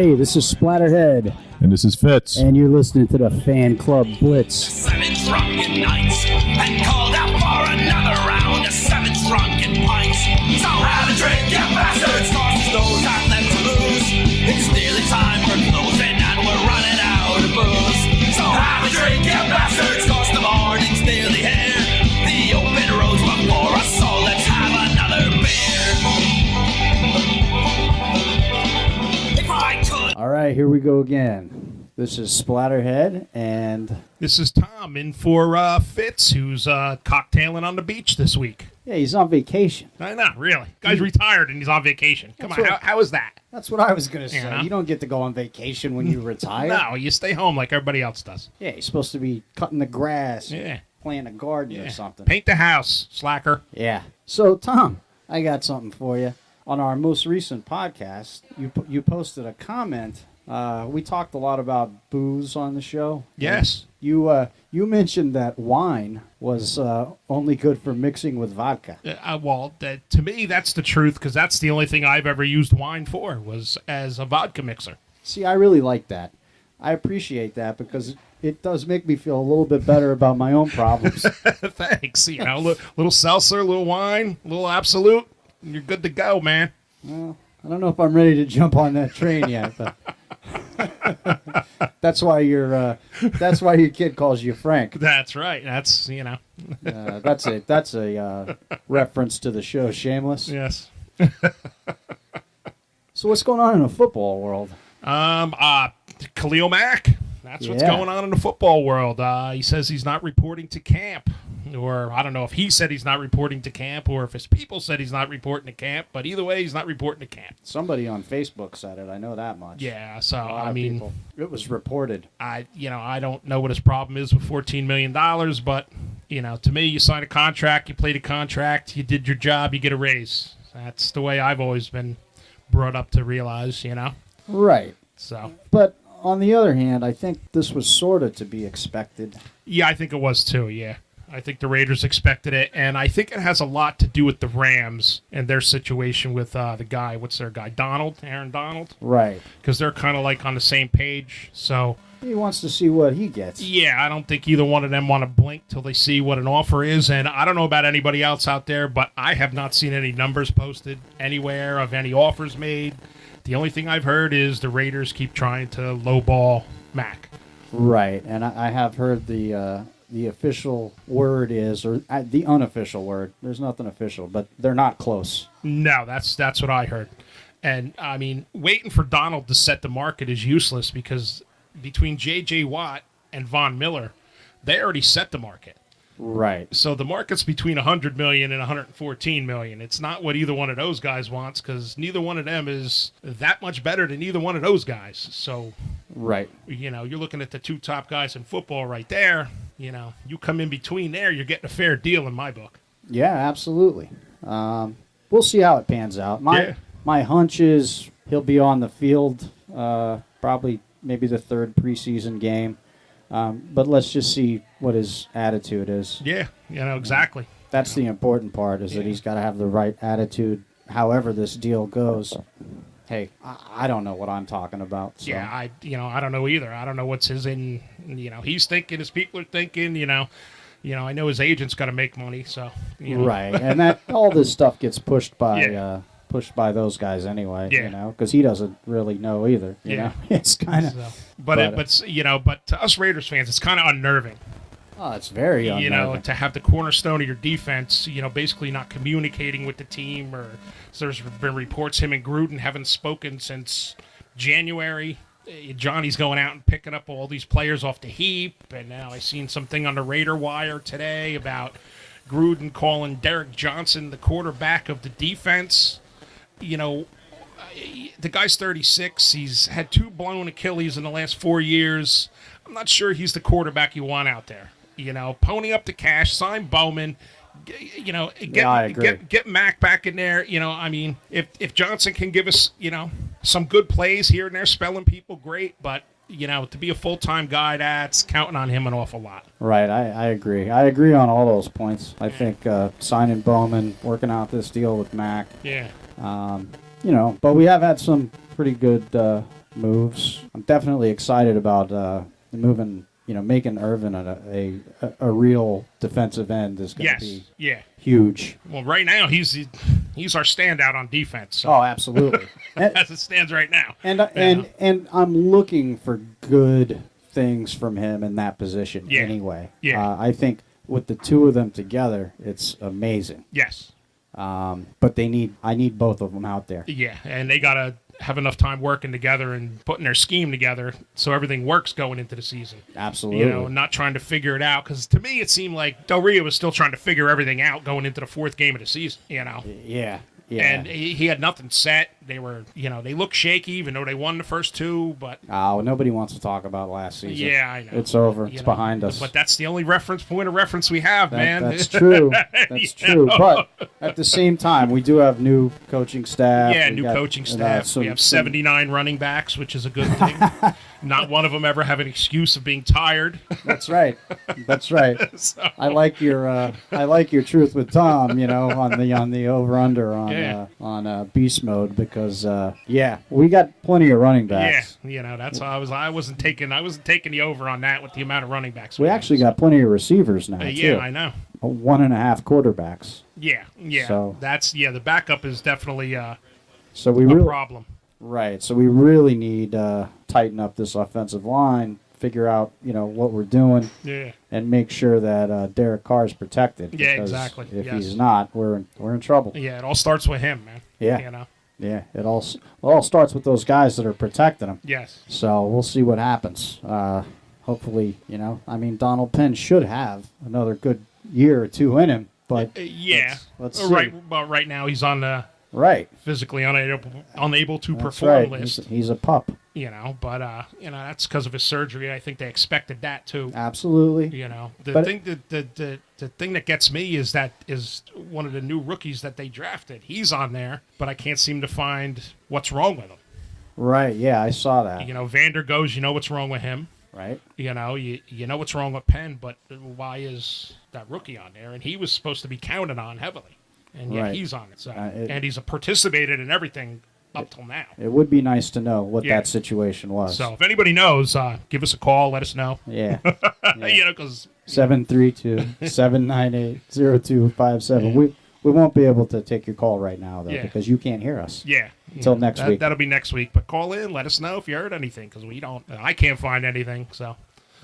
Hey, this is Splatterhead. And this is Fitz. And you're listening to the Fan Club Blitz. 7 drunken nights and called out for another round of 7 drunken pints. So have a drink, you bastards, cause those have left to lose. It's nearly time for closing and we're running out of booze. So have a drink, you bastards, cause the morning's nearly here. The open road's before us, so let's have another beer. If I could. All right, here we go again. This is Splatterhead, and this is Tom in for Fitz, who's cocktailing on the beach this week. yeah, he's on vacation. I know, really. Guy's retired and he's on vacation. Come on, how is that? That's what I was going to say. Yeah. You don't get to go on vacation when you retire. No, you stay home like everybody else does. Yeah, you're supposed to be cutting the grass, Yeah. planting a garden Yeah. or something. Paint the house, slacker. Yeah. So, Tom, I got something for you. On our most recent podcast, you posted a comment. We talked a lot about booze on the show. Yes. You mentioned that wine was only good for mixing with vodka. To me, that's the truth, because that's the only thing I've ever used wine for, was as a vodka mixer. See, I really like that. I appreciate that because it does make me feel a little bit better about my own problems. Thanks. You know, little seltzer, little wine, little Absolute, and you're good to go, man. Well, I don't know if I'm ready to jump on that train yet, but that's why your kid calls you Frank. That's right. That's, That's a reference to the show Shameless. Yes. So what's going on in the football world? Khalil Mack. That's what's going on in the football world. He says he's not reporting to camp. Or I don't know if he said he's not reporting to camp or if his people said he's not reporting to camp. But either way, he's not reporting to camp. Somebody on Facebook said it. I know that much. Yeah, so, People. It was reported. I don't know what his problem is with $14 million. But, to me, you sign a contract, you played a contract, you did your job, you get a raise. That's the way I've always been brought up to realize, Right. So. But on the other hand, I think this was sort of to be expected. Yeah, I think it was too, yeah. I think the Raiders expected it, and I think it has a lot to do with the Rams and their situation with the guy, what's their guy, Aaron Donald? Right. Because they're kind of like on the same page, so. He wants to see what he gets. Yeah, I don't think either one of them want to blink till they see what an offer is, and I don't know about anybody else out there, but I have not seen any numbers posted anywhere of any offers made. The only thing I've heard is the Raiders keep trying to lowball Mack. Right, and I have heard the official word is, or the unofficial word. There's nothing official, but they're not close. No, that's what I heard. And, I mean, waiting for Donald to set the market is useless because between J.J. Watt and Von Miller, they already set the market. Right. So the market's between $100 million and $114 million. It's not what either one of those guys wants because neither one of them is that much better than either one of those guys. So, right. You're looking at the two top guys in football right there. You come in between there, you're getting a fair deal in my book. Yeah, absolutely. We'll see how it pans out. My hunch is he'll be on the field probably maybe the third preseason game. But let's just see what his attitude is. Yeah, exactly. That's the important part is that he's got to have the right attitude however this deal goes. Hey, I don't know what I'm talking about. So. Yeah, I don't know either. I don't know what's his he's thinking, his people are thinking, I know his agent's got to make money, so. Right, and that all this stuff gets pushed by those guys anyway, because he doesn't really know either. You know? It's kind of. So, but to us Raiders fans, it's kind of unnerving. Oh, it's very unnerving. To have the cornerstone of your defense, basically not communicating with the team, or so there's been reports him and Gruden haven't spoken since January. Johnny's going out and picking up all these players off the heap, and now I seen something on the Raider Wire today about Gruden calling Derek Johnson the quarterback of the defense. The guy's 36. He's had 2 blown Achilles in the last 4 years. I'm not sure he's the quarterback you want out there. Pony up the cash, sign Bowman. Get Mack back in there. If Johnson can give us, some good plays here and there, spelling people, great. But, to be a full-time guy, that's counting on him an awful lot. Right, I agree. I agree on all those points. I think signing Bowman, working out this deal with Mack. Yeah. But we have had some pretty good moves. I'm definitely excited about moving. Making Irvin a real defensive end is going to be huge. Well, right now he's our standout on defense. So. Oh, absolutely. As it stands right now. And I'm looking for good things from him in that position anyway. Yeah. I think with the two of them together, it's amazing. Yes. But I need both of them out there. Yeah, and they got to have enough time working together and putting their scheme together so everything works going into the season. Absolutely. Not trying to figure it out. Because to me, it seemed like Del Rio was still trying to figure everything out going into the fourth game of the season, Yeah. And he had nothing set. They were, they looked shaky, even though they won the first two. But nobody wants to talk about last season. Yeah, I know. It's over. It's behind us. But that's the only point of reference we have, man. That's true. That's true. But at the same time, we do have new coaching staff. Yeah, new coaching staff. We have 79 running backs, which is a good thing. Not one of them ever have an excuse of being tired. That's right. That's right. So. I like your truth with Tom. On the over under on beast mode because we got plenty of running backs. Yeah, that's how I wasn't taking the over on that with the amount of running backs. We actually got plenty of receivers now. Yeah, I know. 1.5 quarterbacks. Yeah. So that's the backup is definitely a problem. Right. So we really need tighten up this offensive line, figure out what we're doing, and make sure that Derek Carr is protected. Yeah, exactly. If he's not, we're in trouble. Yeah, it all starts with him, man. Yeah. Yeah, it all starts with those guys that are protecting him. Yes. So we'll see what happens. Hopefully, Donald Penn should have another good year or two in him. But let's see. Right. But right now he's on the physically unable to perform list. He's a pup. But that's because of his surgery. I think they expected that too. Absolutely. The thing that gets me is one of the new rookies that they drafted. He's on there, but I can't seem to find what's wrong with him. Right. Yeah, I saw that. Vander goes. What's wrong with him. Right. You know what's wrong with Penn, but why is that rookie on there? And he was supposed to be counted on heavily, and yet he's on it. So and he's participated in everything up till now. It would be nice to know what that situation was. So if anybody knows, give us a call. Let us know. Yeah. Because 732-798-0257. We won't be able to take your call right now, though, because you can't hear us. Yeah. Until next week. That'll be next week. But call in. Let us know if you heard anything, because we don't. I can't find anything. So.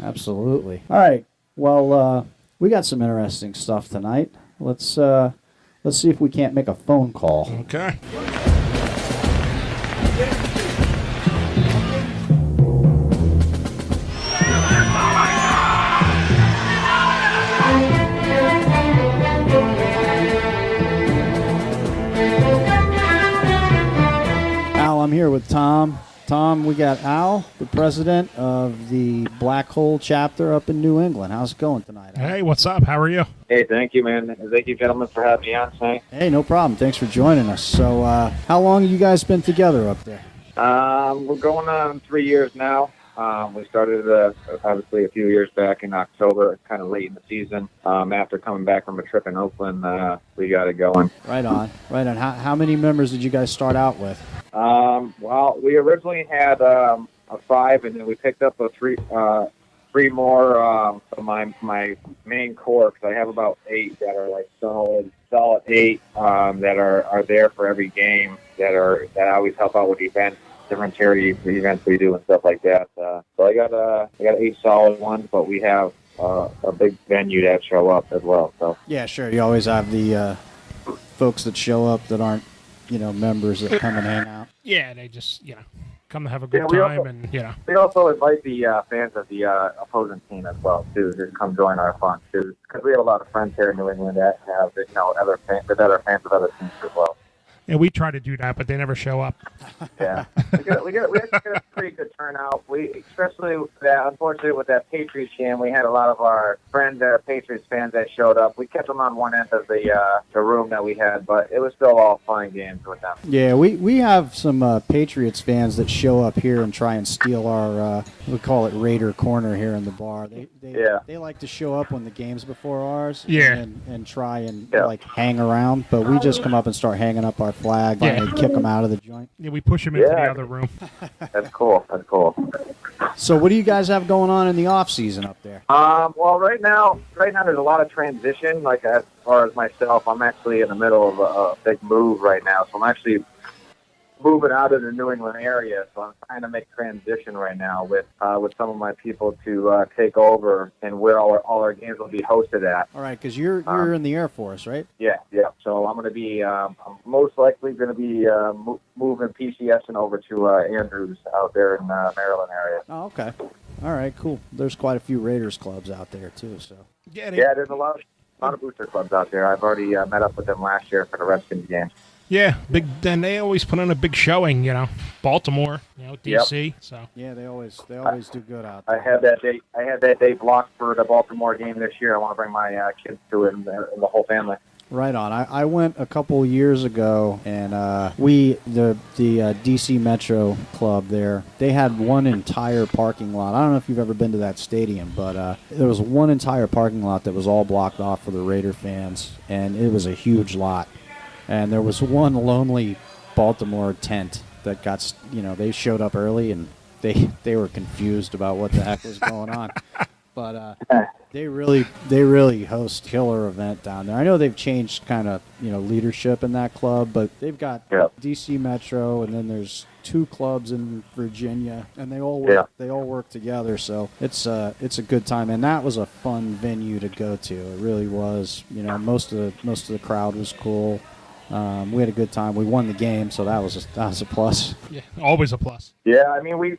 Absolutely. All right. Well, we got some interesting stuff tonight. Let's see if we can't make a phone call. Okay. I'm here with Tom. Tom, we got Al, the president of the Black Hole chapter up in New England. How's it going tonight, Al? Hey, what's up? How are you? Hey, thank you, man. Thank you, gentlemen, for having me on tonight. Hey, no problem. Thanks for joining us. So, how long have you guys been together up there? We're going on 3 years now. We started, obviously, a few years back in October, kind of late in the season. After coming back from a trip in Oakland, we got it going. Right on. How many members did you guys start out with? Well, we originally had a 5, and then we picked up three more of my main core, because I have about 8 that are like solid 8 that are there for every game, that always help out with events. Different charity events we do and stuff like that. So I got 8 solid ones, but we have a big venue that show up as well. So yeah, sure. You always have the folks that show up that aren't members that come and hang out. Yeah, they just come to have a good time, we also invite the fans of the opposing team as well too to come join our fun too, because we have a lot of friends here in New England that have other fans of other teams as well. Yeah, we try to do that, but they never show up. Yeah, we actually get a pretty good turnout. Especially unfortunately with that Patriots game, we had a lot of our friends that are Patriots fans that showed up. We kept them on one end of the room that we had, but it was still all fun games with them. Yeah, we have some Patriots fans that show up here and try and steal our we call it Raider Corner here in the bar. They like to show up when the game's before ours. Yeah, and try and like hang around, but we just come up and start hanging up our our flag, and they kick them out of the joint. Yeah, we push them into the other room. That's cool. That's cool. So what do you guys have going on in the off season up there? Well, right now there's a lot of transition. Like as far as myself, I'm actually in the middle of a big move right now. So I'm actually moving out of the New England area. So I'm trying to make transition right now with some of my people to take over and where all our games will be hosted at. All right, because you're in the Air Force, right? Yeah. So I'm going to be I'm most likely going to be moving PCSing over to Andrews out there in Maryland area. Oh, okay. All right, cool. There's quite a few Raiders clubs out there too. So yeah, there's a lot of booster clubs out there. I've already met up with them last year for the Redskins game. Yeah, big. Then they always put on a big showing. Baltimore, DC. Yep. So yeah, they always do good out there. I had that date blocked for the Baltimore game this year. I want to bring my kids to it and the whole family. Right on. I went a couple years ago, and the DC Metro Club there, they had one entire parking lot. I don't know if you've ever been to that stadium, but there was one entire parking lot that was all blocked off for the Raider fans, and it was a huge lot. And there was one lonely Baltimore tent that got, they showed up early, and they were confused about what the heck was going on. But they really host killer event down there. I know they've changed kind of leadership in that club, but they've got DC Metro, and then there's 2 clubs in Virginia, and they all work together. So it's a good time, and that was a fun venue to go to. It really was. Most of the crowd was cool. We had a good time. We won the game, so that was a plus. Yeah, always a plus. Yeah, I mean, we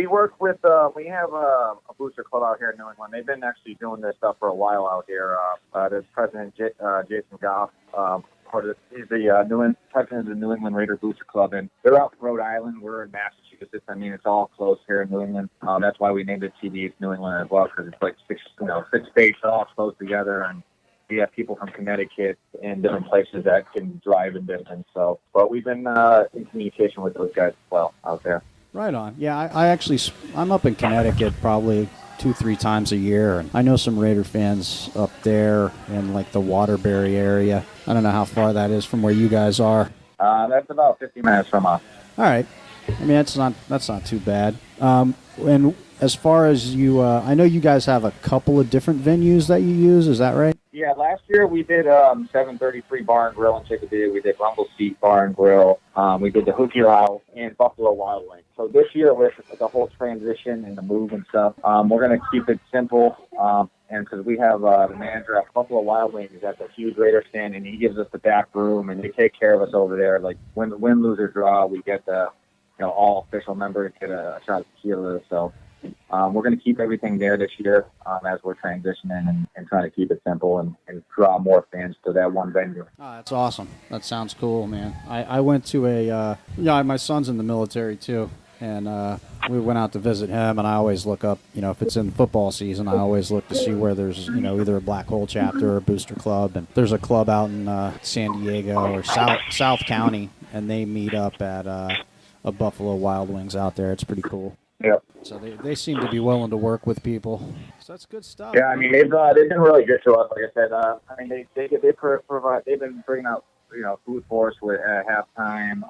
work with we have a booster club out here in New England. They've been actually doing this stuff for a while out here. There's President Jason Goff. He's the president of the New England Raider Booster Club, and they're out in Rhode Island. We're in Massachusetts. I mean, it's all close here in New England. That's why we named it TD New England as well, because it's like six states all close together, and we have people from Connecticut and different places that can drive in distance. So, but we've been in communication with those guys as well out there. Right on. Yeah, I'm up in Connecticut probably 2-3 times a year, and I know some Raider fans up there in like the Waterbury area. I don't know how far that is from where you guys are. That's about 50 minutes from us. All right. I mean, that's not too bad. And as far as you, I know you guys have a couple of different venues that you use. Is that right? Yeah, last year we did 733 Bar and Grill in Chickadee. We did Rumble Seat Bar and Grill. We did the Hookie House and Buffalo Wild Wings. So this year with the whole transition and the move and stuff, we're going to keep it simple. And because we have the manager at Buffalo Wild Wings at the huge Raider stand, and he gives us the back room, and they take care of us over there. Like win, lose, or draw, we get the all official members get a shot of tequila. So we're going to keep everything there this year as we're transitioning and trying to keep it simple and draw more fans to that one venue. Oh, that's awesome. That sounds cool, man. I went to my son's in the military too, and we went out to visit him, and I always look up, if it's in football season, I always look to see where there's, either a Black Hole chapter or a booster club. And there's a club out in San Diego or South County, and they meet up at a Buffalo Wild Wings out there. It's pretty cool. Yep. So they seem to be willing to work with people. So that's good stuff. Yeah, I mean they've been really good to us. Like I said, I mean they provide. They've been bringing out food for us at halftime.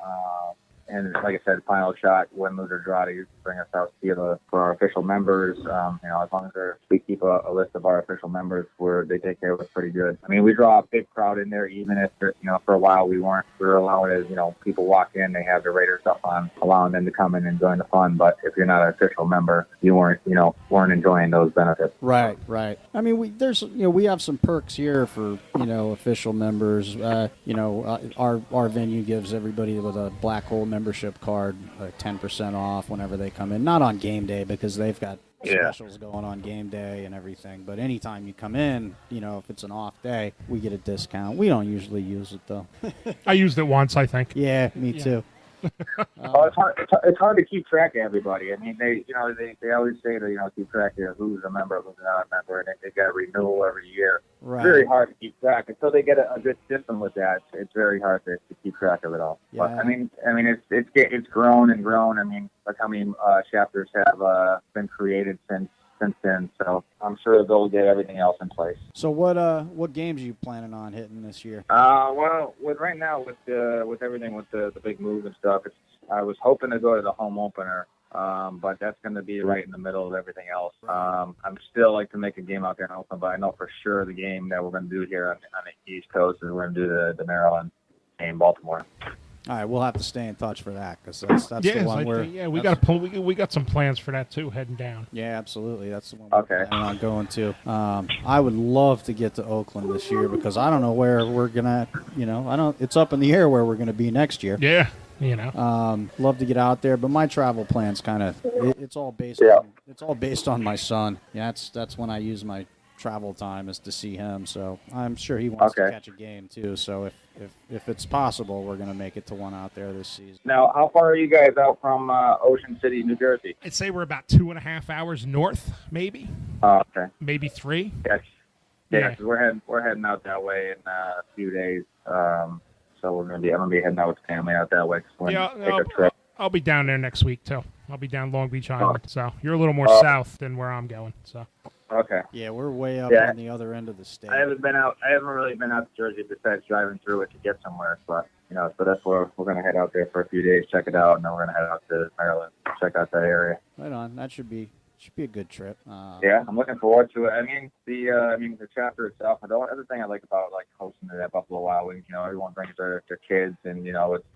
And like I said, final shot, win, lose, or draw, to bring us out for our official members. As long as we keep a list of our official members, they take care of us pretty good. I mean, we draw a big crowd in there, even if for a while we were allowing as people walk in, they have the Raider stuff on, allowing them to come in and join the fun. But if you're not an official member, you weren't enjoying those benefits. Right. I mean, we have some perks here for official members. Our venue gives everybody with a Black Hole membership card 10% off whenever they come in. Not on game day because they've got specials going on game day and everything. But anytime you come in, if it's an off day, we get a discount. We don't usually use it though. I used it once, I think. Yeah, me too. It's hard to keep track of everybody. I mean, they always say to keep track of who's a member, who's not a member, and they got a renewal every year. Right. It's very hard to keep track until they get a good system with that. It's very hard to keep track of it all. Yeah. But I mean, it's grown and grown. I mean, look how many chapters have been created since since then. So I'm sure they'll get everything else in place. So what games are you planning on hitting this year? Well, right now with everything with the big move and stuff, I was hoping to go to the home opener. But that's going to be right in the middle of everything else. I'm still like to make a game out there in Oakland, but I know for sure the game that we're going to do here on the East Coast is we're going to do the Maryland game, Baltimore. All right, we'll have to stay in touch for that because that's the one we got some plans for that too, heading down. Yeah, absolutely. That's the one we're planning on going to. I would love to get to Oakland this year because I don't know where we're gonna. It's up in the air where we're gonna be next year. Yeah. Love to get out there, but my travel plans it's all based on my son. Yeah, that's when I use my travel time is to see him. So I'm sure he wants to catch a game too. So if it's possible, we're gonna make it to one out there this season. Now, how far are you guys out from Ocean City, New Jersey? I'd say we're about 2.5 hours north, maybe. Oh, okay. Maybe 3. Yes. Yeah, 'cause we're heading out that way in a few days. So I'm gonna be heading out with the family out that way. Take a trip. I'll be down there next week too. I'll be down Long Beach Island. So you're a little more south than where I'm going. So. Okay. Yeah, we're way up on the other end of the state. I haven't really been out to Jersey besides driving through it to get somewhere. But so that's where we're gonna head out there for a few days, check it out, and then we're gonna head out to Maryland, check out that area. Right on. That should be a good trip. Yeah, I'm looking forward to it. I mean, the chapter itself. The other thing I like about hosting at Buffalo Wild Wings, everyone brings their kids, and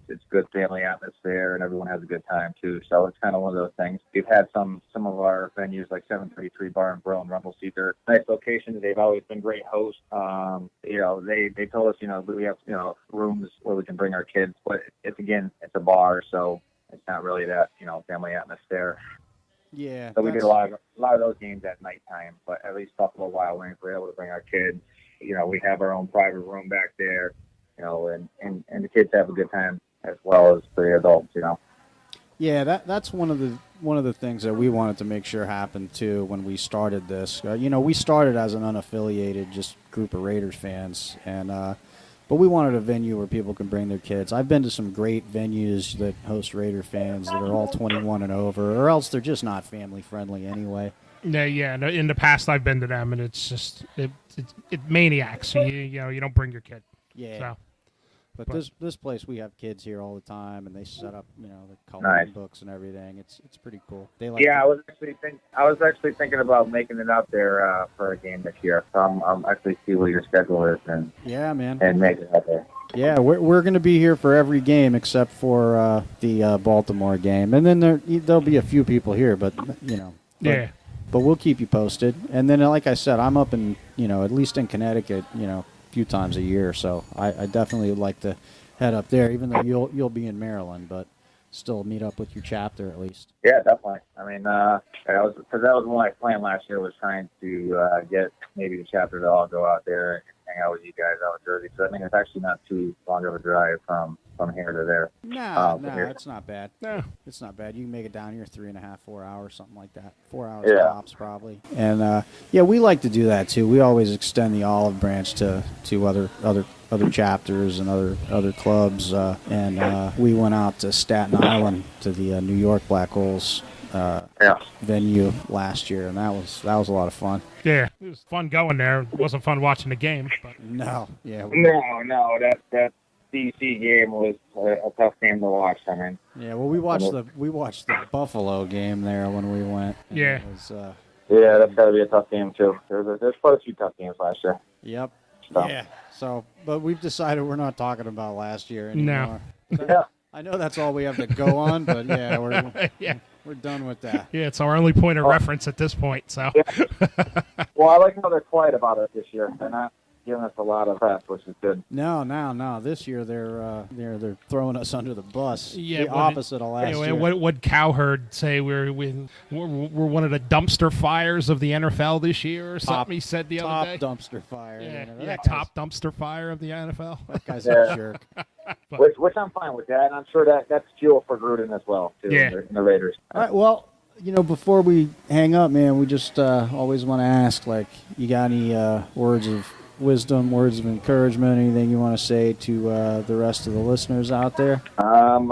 it's good family atmosphere, and everyone has a good time too. So it's kind of one of those things. We've had some of our venues like 733 Bar and Grill and Rumble Seeker, nice locations. They've always been great hosts. They told us we have rooms where we can bring our kids, but it's a bar, so it's not really that family atmosphere. Yeah. So we did a lot of those games at nighttime, but at least Buffalo Wild Wings, we're able to bring our kids. We have our own private room back there, and the kids have a good time as well as the adults, Yeah, that's one of the things that we wanted to make sure happened too when we started this. We started as an unaffiliated just group of Raiders fans, and but we wanted a venue where people can bring their kids. I've been to some great venues that host Raider fans that are all 21 and over, or else they're just not family friendly anyway. Yeah. No, in the past, I've been to them, and it's just it maniacs. So you don't bring your kid. Yeah. So. But this place, we have kids here all the time, and they set up, the coloring books and everything. It's pretty cool. They like. Yeah, I was actually thinking about making it out there for a game this year. So I'm actually see what your schedule is and make it out there. Yeah, we're going to be here for every game except for the Baltimore game, and then there'll be a few people here, but Yeah. But we'll keep you posted, and then like I said, I'm up in at least in Connecticut, few times a year, so I definitely would like to head up there, even though you'll be in Maryland, but still meet up with your chapter at least. Yeah, definitely. I mean, that was one I planned last year, was trying to get maybe the chapter to all go out there and hang out with you guys out in Jersey. So I mean, it's actually not too long of a drive from here to there. No, it's not bad. No, it's not bad. You can make it down here 3.5, 4 hours, something like that. 4 hours tops probably. And we like to do that too. We always extend the olive branch to other chapters and other clubs. And we went out to Staten Island to the New York Black Holes venue last year, and that was a lot of fun. Yeah, it was fun going there. It wasn't fun watching the game, but no, that DC game was a tough game to watch. I mean, yeah, well, we watched the Buffalo game there when we went. Yeah, that's got to be a tough game too. There's quite a few tough games last year. Yep. So. Yeah. So, but we've decided we're not talking about last year anymore. No. Yeah. I know that's all we have to go on, but yeah, we're done with that. Yeah, it's our only point of reference at this point. So. Yeah. Well, I like how they're quiet about it this year. They're not giving us a lot of press, which is good. No. This year they're throwing us under the bus. Yeah, the opposite of last year. What Cowherd say? We're one of the dumpster fires of the NFL this year, or something he said the other day. Top dumpster fire. Yeah, top dumpster fire of the NFL. That guy's a jerk. Which I'm fine with that, and I'm sure that's fuel for Gruden as well, too, in the Raiders. All right, well, before we hang up, man, we just always want to ask, you got any words of wisdom, words of encouragement, anything you want to say to the rest of the listeners out there? I've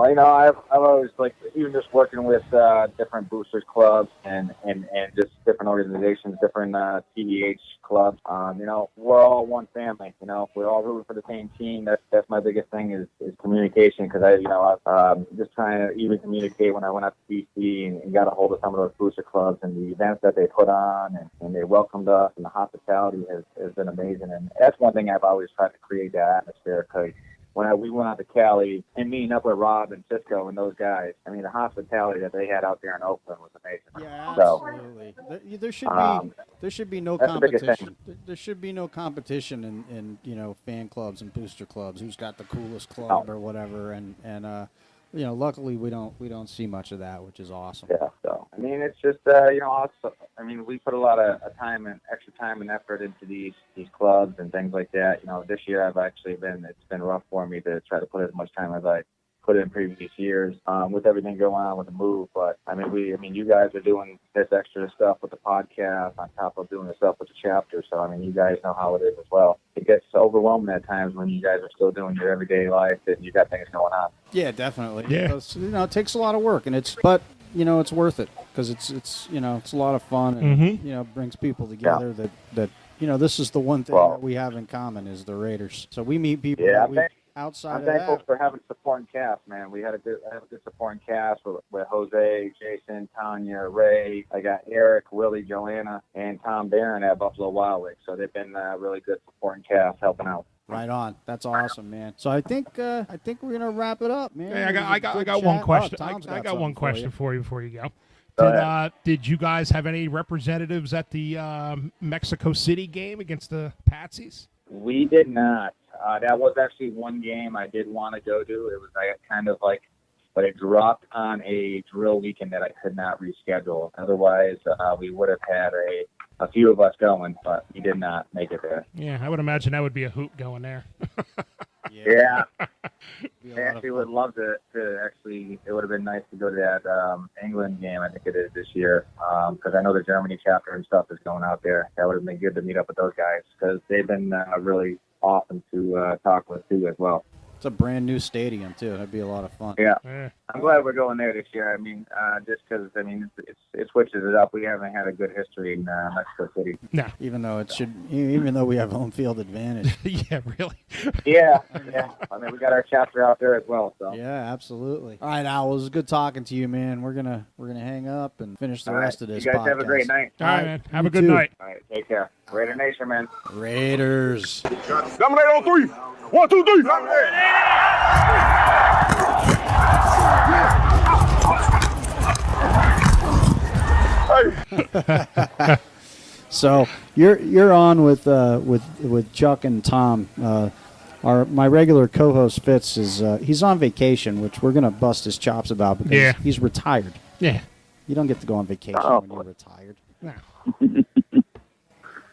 always liked to even just working with different boosters clubs and just different organizations, different TDH clubs. We're all one family. We're all rooting for the same team. That's my biggest thing is communication, because I'm just trying to even communicate when I went up to BC and got a hold of some of those booster clubs and the events that they put on, and they welcomed us, and the hospitality has been amazing. And that's one thing I've always tried to create, that atmosphere, because when we went out to Cali and meeting up with Rob and Cisco and those guys, I mean, the hospitality that they had out there in Oakland was amazing. Yeah, absolutely. There should be no competition. There should be no competition in fan clubs and booster clubs. Who's got the coolest club or whatever, and luckily we don't see much of that, which is awesome. Yeah. So I mean, it's just we put a lot of extra time and effort into these clubs and things like that. This year it's been rough for me to try to put as much time as I put in previous years with everything going on with the move. But you guys are doing this extra stuff with the podcast on top of doing the stuff with the chapter. So you guys know how it is as well. It gets overwhelming at times when you guys are still doing your everyday life and you got things going on. Yeah, definitely. Yeah. It takes a lot of work, and it's worth it, because it's a lot of fun, and brings people together. That this is the one thing that we have in common is the Raiders. So we meet people. Outside I'm thankful for having a supporting cast, man. I have a good supporting cast with Jose, Jason, Tanya, Ray. I got Eric, Willie, Joanna, and Tom Barron at Buffalo Wild Wings. So they've been a really good supporting cast helping out. Right on. That's awesome, man. So I think we're gonna wrap it up, man. Hey, I got one question. I got one question for you before you go. Did you guys have any representatives at the Mexico City game against the Patsies? We did not. That was actually one game I did want to go to. It was but it dropped on a drill weekend that I could not reschedule. Otherwise, we would have had a few of us going, but we did not make it there. Yeah, I would imagine that would be a hoop going there. Yeah. I actually would love to actually, it would have been nice to go to that England game, I think it is this year, because I know the Germany chapter and stuff is going out there. That would have been good to meet up with those guys, because they've been really awesome to talk with, too, as well. It's a brand new stadium, too. That'd be a lot of fun. Yeah. I'm glad we're going there this year. Just because, it switches it up. We haven't had a good history in Mexico City. No. Even though we have home field advantage. Yeah, really? Yeah. We got our chapter out there as well. So. Yeah, absolutely. All right, Al, it was good talking to you, man. We're gonna hang up and finish the rest of this podcast. You guys podcast. have a great night. All right, man. Have a good night. All right, take care. Raider Nation, man. Raiders. Dominate on three. 1, 2, 3. So you're on with Chuck and Tom. My regular co-host Fitz he's on vacation, which we're gonna bust his chops about because he's retired. Yeah, you don't get to go on vacation when you're retired. No.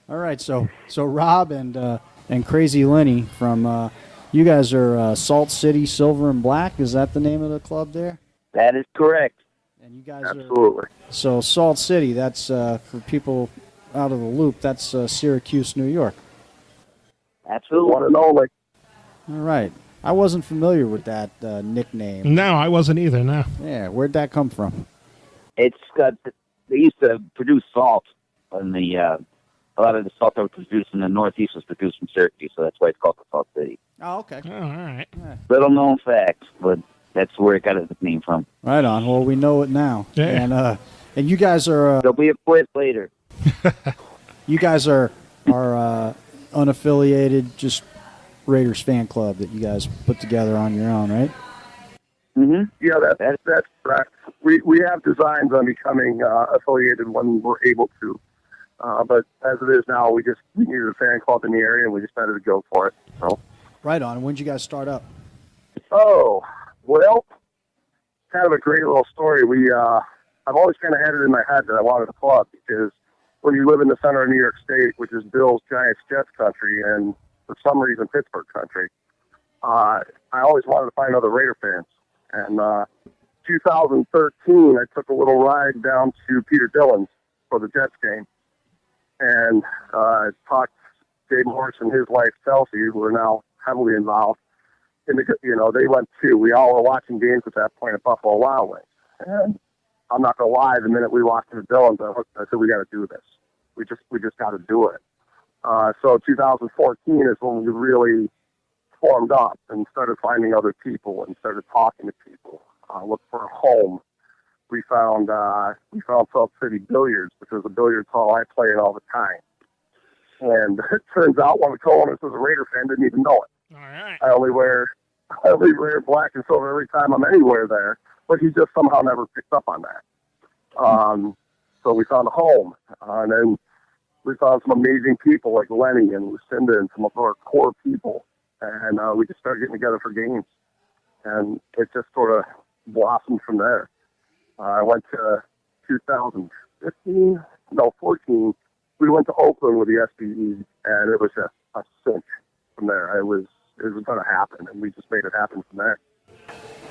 All right, so Rob and Crazy Lenny from you guys are Salt City Silver and Black. Is that the name of the club there? That is correct. And you guys Absolutely. So Salt City, that's for people out of the loop. That's Syracuse, New York. Absolutely. One and only. All right. I wasn't familiar with that nickname. No, I wasn't either. No. Yeah, where'd that come from? It's got. They used to produce salt, and a lot of the salt that was produced in the Northeast was produced from Syracuse, so that's why it's called the Salt City. Oh, okay. Oh, all right. Yeah. Little known fact, but that's where it got its name from. Right on. Well, we know it now. Yeah. And you guys are. There'll be a quiz later. You guys are unaffiliated, just Raiders fan club that you guys put together on your own, right? Mm-hmm. Yeah, that's correct. We have designs on becoming affiliated when we're able to. But as it is now, we needed a fan club in the area, and we decided to go for it. So. Right on. When did you guys start up? Oh, well, kind of a great little story. I've always kind of had it in my head that I wanted a club because when you live in the center of New York State, which is Bills, Giants, Jets country, and for some reason Pittsburgh country, I always wanted to find other Raider fans. And 2013, I took a little ride down to Peter Dillon's for the Jets game. And talked to Dave Morris and his wife, Chelsea, who are now heavily involved. They went too. We all were watching games at that point at Buffalo Wild Wings. And I'm not gonna lie, the minute we walked into Dylan's, I said, we got to do this. We just got to do it. So 2014 is when we really formed up and started finding other people and started talking to people. Looked for a home. We found Salt City Billiards, which was a billiards hall I play in all the time. And it turns out one of the co-owners was a Raider fan, didn't even know it. All right. I only wear black and silver every time I'm anywhere there, but he just somehow never picked up on that. So we found a home, and then we found some amazing people like Lenny and Lucinda and some of our core people, and we just started getting together for games, and it just sort of blossomed from there. I went to 14. We went to Oakland with the SBE, and it was a cinch from there. It was going to happen, and we just made it happen from there.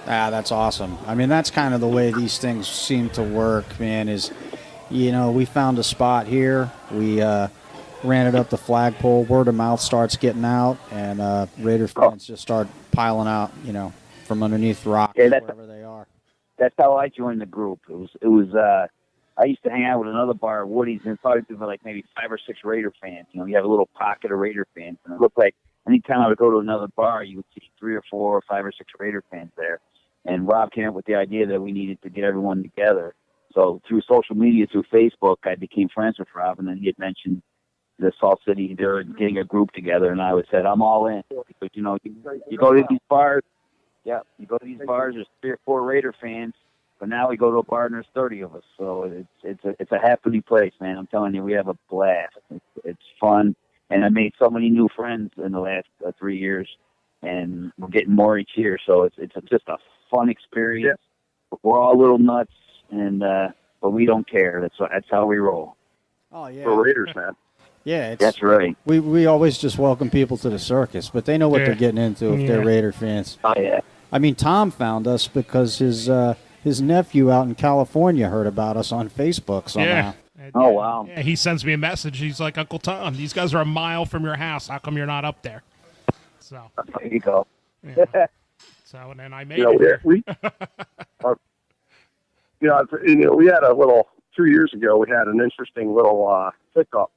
That's awesome. I mean, that's kind of the way these things seem to work, man, is, we found a spot here. We ran it up the flagpole. Word of mouth starts getting out, and Raider fans just start piling out, from underneath the rock, wherever they are. That's how I joined the group. It was I used to hang out with another bar, Woody's, and probably there were like maybe 5 or 6 Raider fans. You have a little pocket of Raider fans, and it looked like anytime I would go to another bar, you would see 3 or 4 or 5 or 6 Raider fans there. And Rob came up with the idea that we needed to get everyone together. So through social media, through Facebook, I became friends with Rob, and then he had mentioned the Salt City, they're getting a group together, and I would said, I'm all in. Because, you go to these bars, there's 3 or 4 Raider fans, but now we go to a bar and there's 30 of us. So it's a happy place, man. I'm telling you, we have a blast. It's fun, and I made so many new friends in the last 3 years, and we're getting more each year. So it's just a fun experience. Yeah. We're all a little nuts, and but we don't care. That's how we roll. Oh yeah, we're Raiders, man. Yeah, that's right. We always just welcome people to the circus, but they know what they're getting into if they're Raider fans. Oh yeah. I mean, Tom found us because his nephew out in California heard about us on Facebook somehow. Yeah. Oh wow. Yeah, he sends me a message. He's like, Uncle Tom, these guys are a mile from your house. How come you're not up there? So there you go. Yeah. So and then I made it. We had a little 2 years ago. We had an interesting little pickup.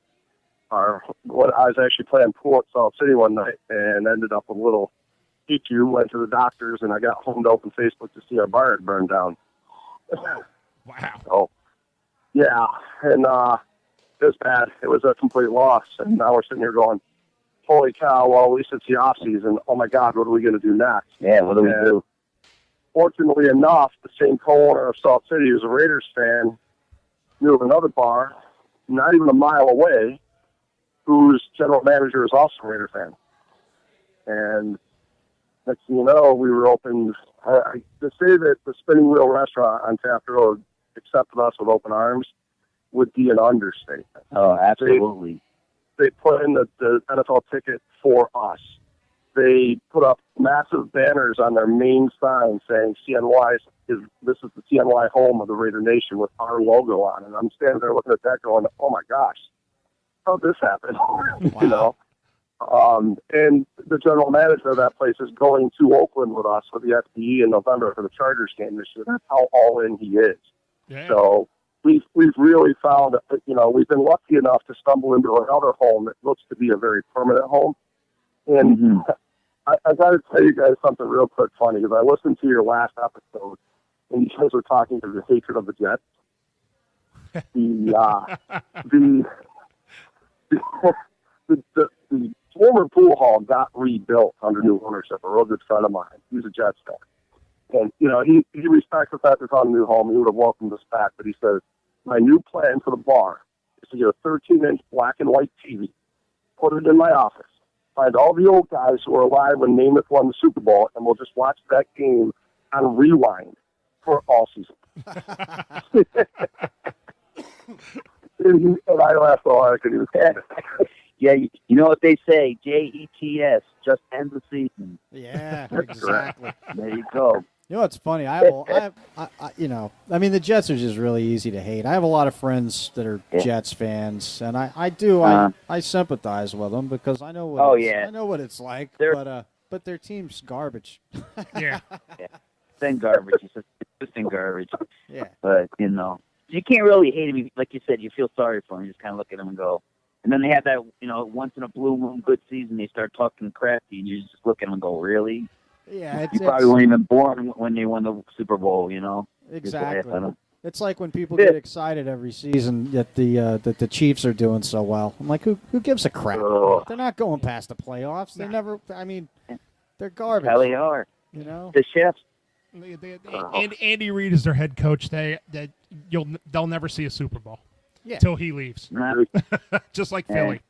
I was actually playing pool at Salt City one night and ended up with a little issue. Went to the doctors, and I got home to open Facebook to see our bar had burned down. Wow. Oh, yeah, and it was bad. It was a complete loss, and now we're sitting here going, holy cow, well, at least it's the off season. Oh my God, what are we going to do next? Yeah, what do we do? Fortunately enough, the same co-owner of Salt City, who's a Raiders fan, knew of another bar, not even a mile away, whose general manager is also a Raider fan. And next thing you know, we were opened. To say that the Spinning Wheel Restaurant on Taft Road accepted us with open arms would be an understatement. Oh, absolutely. They put in the NFL ticket for us. They put up massive banners on their main sign saying this is the CNY home of the Raider Nation with our logo on it. And I'm standing there looking at that going, oh my gosh, how'd this happen? Wow. And the general manager of that place is going to Oakland with us for the SBE in November for the Chargers game this year. That's how all in he is. Yeah. So we've really found, we've been lucky enough to stumble into another home that looks to be a very permanent home. And I got to tell you guys something real quick funny, because I listened to your last episode, and you guys were talking to the hatred of the Jets. The former pool hall got rebuilt under new ownership. A real good friend of mine. He's a Jets fan. And, he respects the fact it's on a new home. He would have welcomed us back. But he says, my new plan for the bar is to get a 13-inch black and white TV, put it in my office, find all the old guys who were alive when Namath won the Super Bowl, and we'll just watch that game on rewind for all season. And I laughed so hard I couldn't even stand it. Yeah, you know what they say, JETS, just end the season. Yeah, exactly. There you go. You know what's funny? I mean, the Jets are just really easy to hate. I have a lot of friends that are Jets fans, and I sympathize with them because I know what it's like. But their team's garbage. Yeah. Then garbage. It's consistent garbage. Yeah. But, you can't really hate him. Like you said, you feel sorry for him. You just kind of look at him and go. And then they have that, once in a blue moon good season, they start talking crafty, and you just look at them and go, really? Yeah, You probably weren't even born when they won the Super Bowl, Exactly. It's like when people get excited every season that the Chiefs are doing so well. I'm like, who gives a crap? They're not going past the playoffs. They never. I mean, they're garbage. Hell, they are. The chefs. Andy Reid is their head coach. They'll never see a Super Bowl until he leaves. Just like Philly.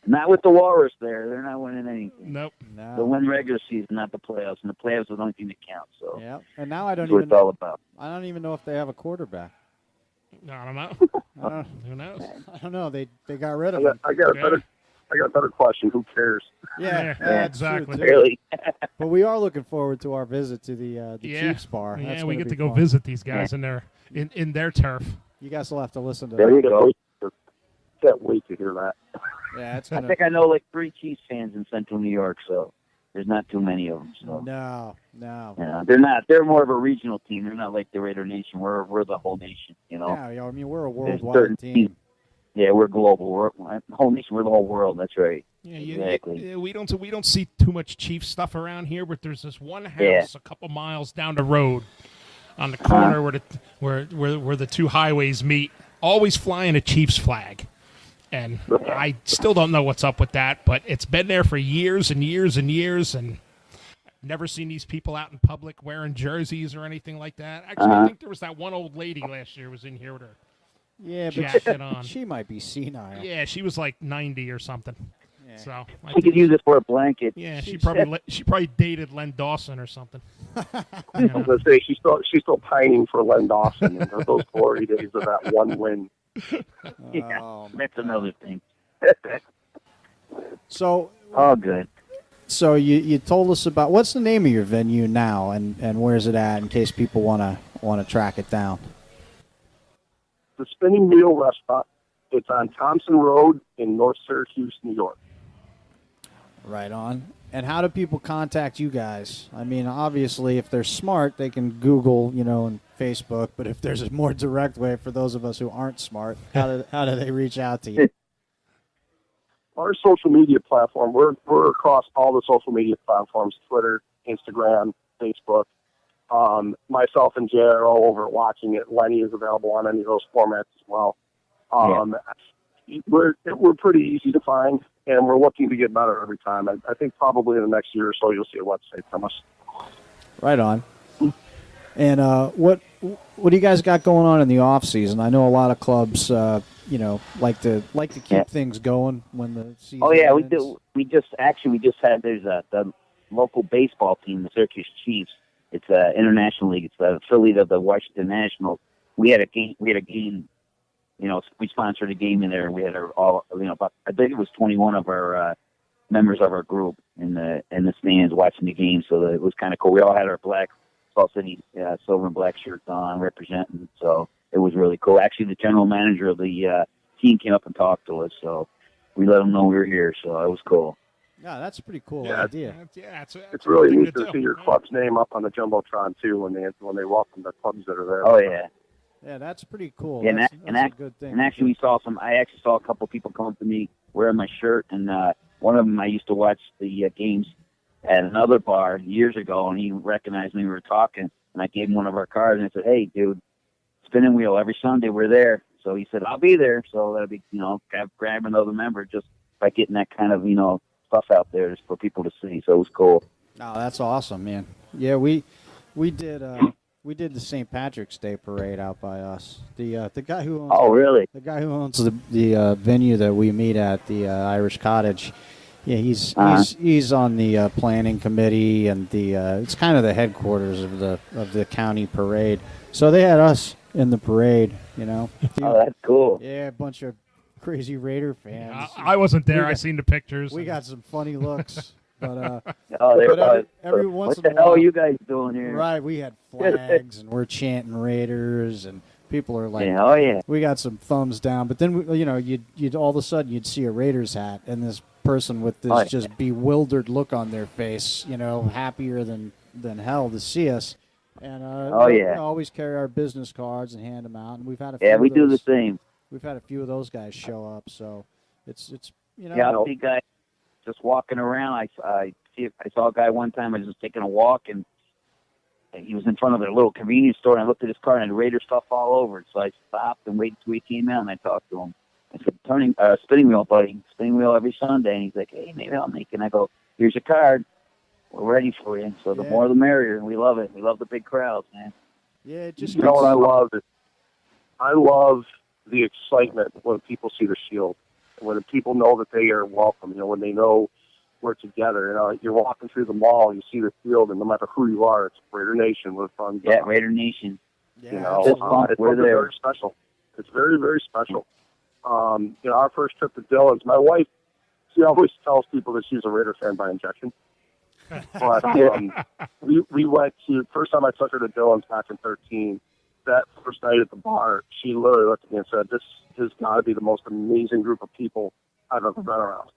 Not with the Walrus there. They're not winning anything. Nope. No. They'll win regular season, not the playoffs. And the playoffs are the only thing that counts. So yeah. And now I don't that's what it's all about. I don't even know if they have a quarterback. I don't know. Who knows? I don't know. They got rid of him. I got a better question. Who cares? Yeah, exactly. Really. But we are looking forward to our visit to the Chiefs bar. Yeah, we get to go visit these guys in their turf. You guys will have to listen to there that. you go. Can't wait to hear that. Yeah, I think I know like 3 Chiefs fans in Central New York, so there's not too many of them. So. No. Yeah, they're not. They're more of a regional team. They're not like the Raider Nation. We're the whole nation. Yeah, I mean we're a worldwide team. Yeah, we're global. We're the whole nation. We're the whole world. That's right. Yeah, exactly. We don't see too much Chiefs stuff around here, but there's this one house a couple miles down the road, on the corner where the 2 highways meet. Always flying a Chiefs flag. And I still don't know what's up with that, but it's been there for years and years and years, and I've never seen these people out in public wearing jerseys or anything like that. Actually, I think there was that one old lady last year was in here with her jacket on. She might be senile. Yeah, she was like 90 or something. Yeah. So she could use it for a blanket. Yeah, she probably dated Len Dawson or something. I was gonna say she's still pining for Len Dawson and those glory days of that one win. That's another thing. So, good. So you told us about what's the name of your venue now, and where's it at, in case people want to track it down. The Spinning Wheel Restaurant. It's on Thompson Road in North Syracuse, New York. Right on. And how do people contact you guys? I mean, obviously, if they're smart, they can Google, and Facebook. But if there's a more direct way for those of us who aren't smart, how do they reach out to you? Our social media platform, we're across all the social media platforms: Twitter, Instagram, Facebook. Myself and Jay are all over watching it. Lenny is available on any of those formats as well. We're pretty easy to find, and we're looking to get better every time. I think probably in the next year or so you'll see a website from us. Right on. And what do you guys got going on in the off season? I know a lot of clubs, like to keep things going when the season. Oh yeah, ends. we just had the local baseball team, the Syracuse Chiefs. It's an international league. It's the affiliate of the Washington Nationals. We had a game. We sponsored a game in there. We had about, I think it was 21 of our members of our group in the stands watching the game. So it was kind of cool. We all had our black Salt City silver and black shirts on, representing. So it was really cool. Actually, the general manager of the team came up and talked to us. So we let them know we were here. So it was cool. Yeah, that's a pretty cool idea. It's really neat to see your club's name up on the jumbotron too when they welcome the clubs that are there. Oh yeah. Yeah, that's pretty cool. Yeah, that's a good thing. And actually, I actually saw a couple people come up to me wearing my shirt, and one of them I used to watch the games at another bar years ago, and he recognized me. We were talking, and I gave him one of our cards, and I said, "Hey, dude, Spinning Wheel every Sunday we're there." So he said, "I'll be there." So that'll be grab another member just by getting that kind of stuff out there just for people to see. So it was cool. Oh, that's awesome, man. Yeah, we did. We did the St. Patrick's Day parade out by us. The guy who owns the guy who owns the venue that we meet at, the Irish Cottage. Yeah, he's on the planning committee, and it's kind of the headquarters of the county parade. So they had us in the parade, Oh, that's cool. Yeah, a bunch of crazy Raider fans. I wasn't there. I seen the pictures. We got some funny looks. But every once in a while, what the hell are you guys doing here? Right, we had flags and we're chanting Raiders, and people are like, we got some thumbs down. But then you'd all of a sudden you'd see a Raiders hat and this person with this just bewildered look on their face, happier than hell to see us. And yeah, we always carry our business cards and hand them out. And we've had a few yeah, we of do those, the same. We've had a few of those guys show up. So it's Yeah, I see guys just walking around. I saw a guy one time. I was just taking a walk, and he was in front of a little convenience store. And I looked at his car, and had Raider stuff all over it. So I stopped and waited until he came out, and I talked to him. I said, spinning wheel, buddy. Spinning wheel every Sunday. And he's like, hey, maybe I'll make it. And I go, here's your card. We're ready for you. So the more the merrier. And we love it. We love the big crowds, man. Yeah, it just you know what I love? I love the excitement when people see the shield. When people know that they are welcome. When they know we're together. You're walking through the mall, you see the field, and no matter who you are, it's Raider Nation with fun. Yeah, Raider Nation. Yeah, it's we're there. Very special. It's very, very special. Our first trip to Dillon's, my wife, she always tells people that she's a Raider fan by injection. But we went to, first time I took her to Dillon's back in 2013, that first night at the bar, she literally looked at me and said, this has got to be the most amazing group of people I've ever been around.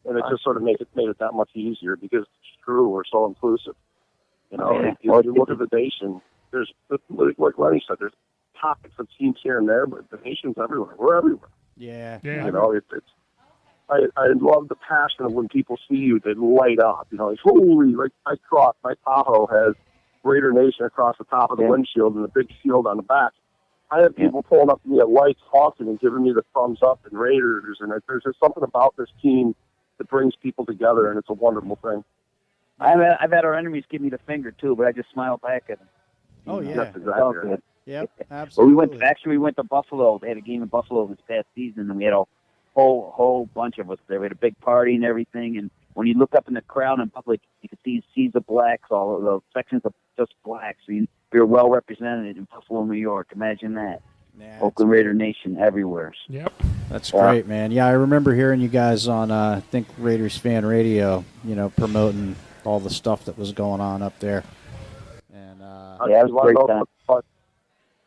And it just sort of made it that much easier because it's true, we're so inclusive. If you look at the nation, there's, like Lenny said, there's pockets of teams here and there, but the nation's everywhere. We're everywhere. Yeah. I love the passion of when people see you, they light up. Holy, like my truck, my Tahoe has Raider Nation across the top of the windshield and a big shield on the back. I have people pulling up to me at lights, honking and giving me the thumbs up and Raiders, and there's just something about this team that brings people together, and it's a wonderful thing. I've had our enemies give me the finger too, but I just smile back at them. Oh yeah, that's exactly right. Yep, absolutely. We went to Buffalo. They had a game in Buffalo this past season, and we had a whole bunch of us there. We had a big party and everything, and when you look up in the crowd in public, you could see seas of blacks, all of the sections of just blacks. We were well represented in Buffalo, New York. Imagine that. Yeah, Oakland Raider Nation everywhere. Yep. That's great, man. Yeah, I remember hearing you guys on, I think, Raiders Fan Radio, promoting all the stuff that was going on up there. And it was a great time.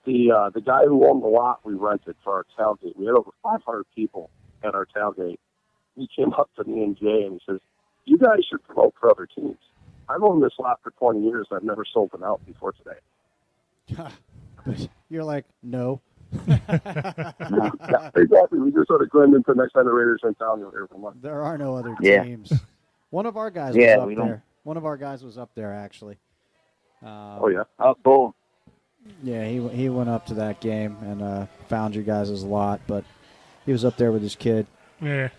The guy who owned the lot we rented for our tailgate, we had over 500 people at our tailgate. He came up to me and Jay and he says, you guys should promote for other teams. I've owned this lot for 20 years. I've never sold it out before today. You're like, no. Yeah, exactly. We just sort of grinned into the next time the Raiders in town. You'll hear from us. There are no other teams. One of our guys was up there. One of our guys was up there, actually. Oh, yeah? Oh, cool. Yeah, he went up to that game and found you guys' lot, but he was up there with his kid. Yeah.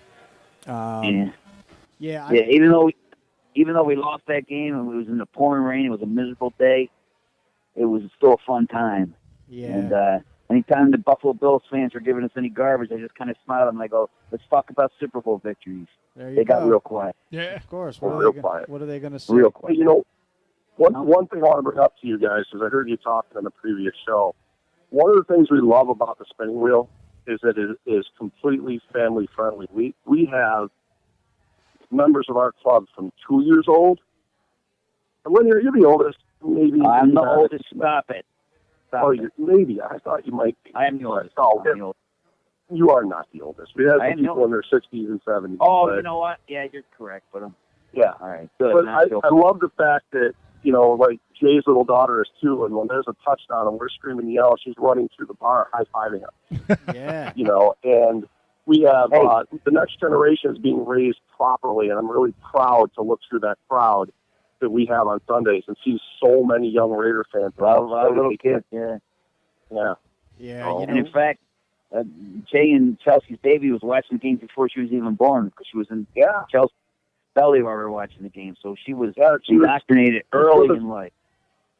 Even though we lost that game and it was in the pouring rain, it was a miserable day, it was still a fun time. Yeah. And anytime the Buffalo Bills fans are giving us any garbage, I just kind of smile and I go, let's talk about Super Bowl victories. They got real quiet. Yeah. Of course. What are they going to say? Real quiet. One thing I want to bring up to you guys is I heard you talking on the previous show. One of the things we love about the spinning wheel is that it is completely family friendly. We have members of our club from 2 years old. And when you're the oldest, maybe. I'm the oldest. Stop it. Maybe. I thought you might be. I am the oldest. You are not the oldest. We have people in their 60s and 70s. Oh, but, you know what? Yeah, you're correct. But yeah. All right. Good. But I love the fact that, like Jay's little daughter is 2, and when there's a touchdown and we're screaming and yelling, she's running through the bar high-fiving us. Yeah. And we have the next generation is being raised properly, and I'm really proud to look through that crowd that we have on Sundays and see so many young Raider fans. A lot of little kids, Yeah. Yeah. And in fact, Jay and Chelsea's baby was watching the game before she was even born because she was in Chelsea's belly while we were watching the game. So she was indoctrinated early in life.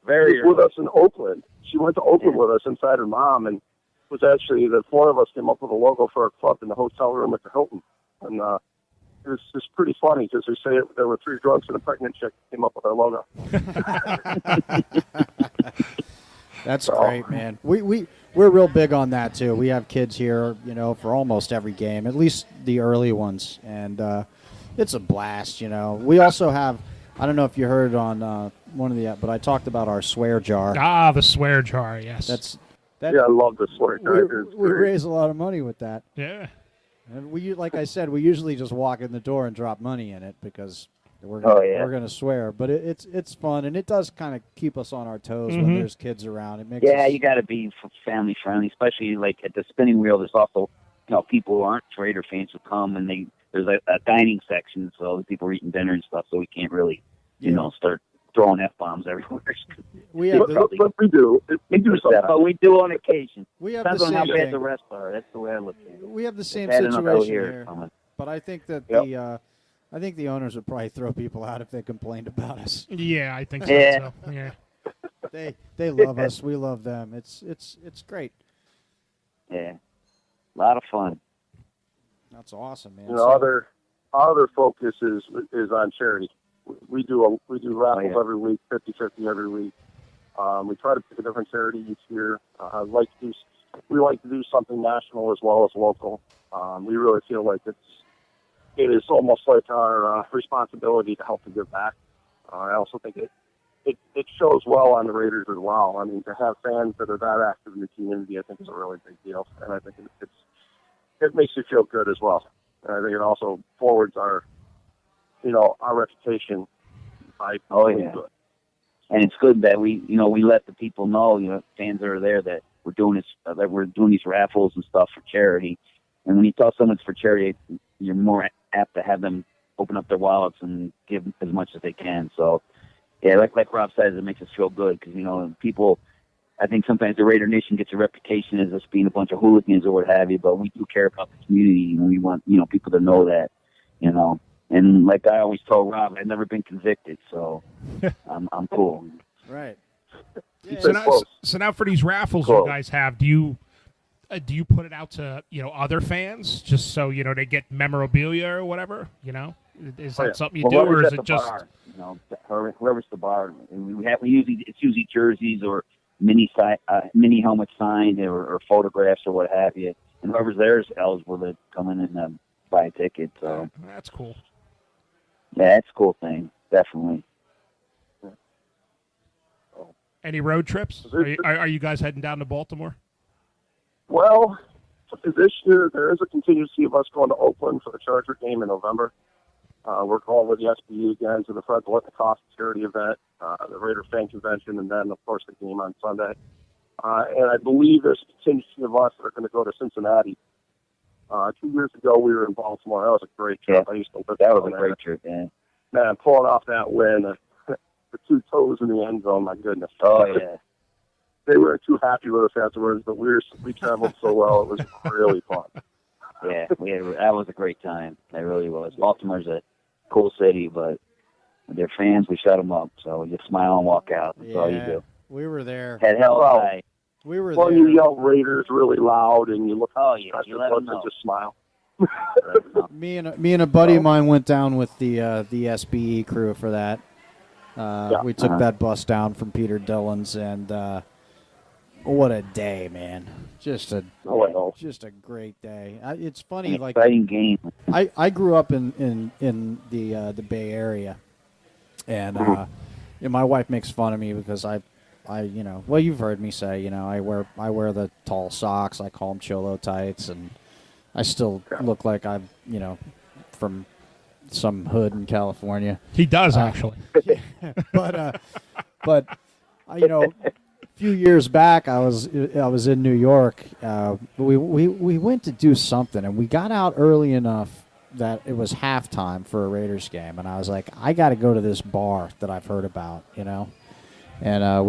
Very early. With us in Oakland. She went to Oakland with us inside her mom, and was actually the 4 of us came up with a logo for our club in the hotel room at the Hilton. And it was just pretty funny because they say there were 3 drunks and a pregnant chick came up with our logo. That's great, man. We're real big on that too. We have kids here, for almost every game, at least the early ones, and it's a blast. We also have. I don't know if you heard on one of but I talked about our swear jar. Ah, the swear jar. Yes. Yeah, I love the swear jar. We raise a lot of money with that. Yeah. And like I said, we usually just walk in the door and drop money in it because We're Oh, gonna, yeah. we're gonna swear, but it's fun, and it does kind of keep us on our toes when there's kids around. It makes Yeah, us, you got to be family friendly, especially like at the spinning wheel. There's also, people who aren't Raider fans who come, and there's a dining section, so the people are eating dinner and stuff. So we can't really, start throwing F-bombs everywhere. we have the, But we do. We do sometimes. But we do on occasion. we have Depends the on how same bad thing. the rest are. That's the way I look at it. We have the same Bad enough out situation here. here, but I think that Yep. I think the owners would probably throw people out if they complained about us. Yeah, I think so. Yeah. So, yeah. They love us. We love them. It's great. Yeah, a lot of fun. That's awesome, man. Our other focus is on charity. We do raffles every week, 50-50 every week. We try to pick a different charity each year. We like to do something national as well as local. We really feel like it is almost like our responsibility to help to give back. I also think it shows well on the Raiders as well. I mean, to have fans that are that active in the community, I think is a really big deal, and I think it makes you feel good as well. And I think it also forwards our reputation by doing good. And it's good that we let the people know, fans that are there, that we're doing these raffles and stuff for charity. And when you tell someone it's for charity, you're more apt to have them open up their wallets and give as much as they can. So, yeah, like Rob says, it makes us feel good because, people, I think sometimes the Raider Nation gets a reputation as us being a bunch of hooligans or what have you, but we do care about the community, and we want, people to know that, And like I always told Rob, I've never been convicted, so I'm cool. Right. So now for these raffles you guys have, do you put it out to other fans just so they get memorabilia or whatever? Is that something you do, or is it just bar, whoever's the bar? It's usually jerseys or mini helmet signed or photographs or what have you, and whoever's there is eligible to come in and buy a ticket. So that's cool. Yeah, that's a cool thing, definitely. Any road trips? Are you guys heading down to Baltimore? Well, this year there is a contingency of us going to Oakland for the Charger game in November. We're going with the SBE again to the Fred Blitz charity event, the Raider fan convention, and then, of course, the game on Sunday. And I believe there's a contingency of us that are going to go to Cincinnati. 2 years ago, we were in Baltimore. That was a great trip. Yeah, I used to live that was a great trip, man. Man, pulling off that win, the 2 toes in the end zone, my goodness. Oh, yeah. They weren't too happy with us afterwards, but we traveled so well. It was really fun. Yeah, that was a great time. That really was. Baltimore's a cool city, but their fans, we shut them up. So you just smile and walk out. That's all you do. We were there. Head held high. We were there. Well, you yell Raiders really loud, and you look. Oh yeah, you let them know. And just smile. Me and a buddy of mine went down with the SBE crew for that. We took that bus down from Peter Dillon's, and what a day, man! Just a great day. It's funny, an exciting game. I grew up in the Bay Area, and my wife makes fun of me because I well, you've heard me say, I wear the tall socks. I call them cholo tights, and I still look like I'm, from some hood in California. He does actually. But a few years back, I was in New York. We went to do something, and we got out early enough that it was halftime for a Raiders game, and I was like, I got to go to this bar that I've heard about, And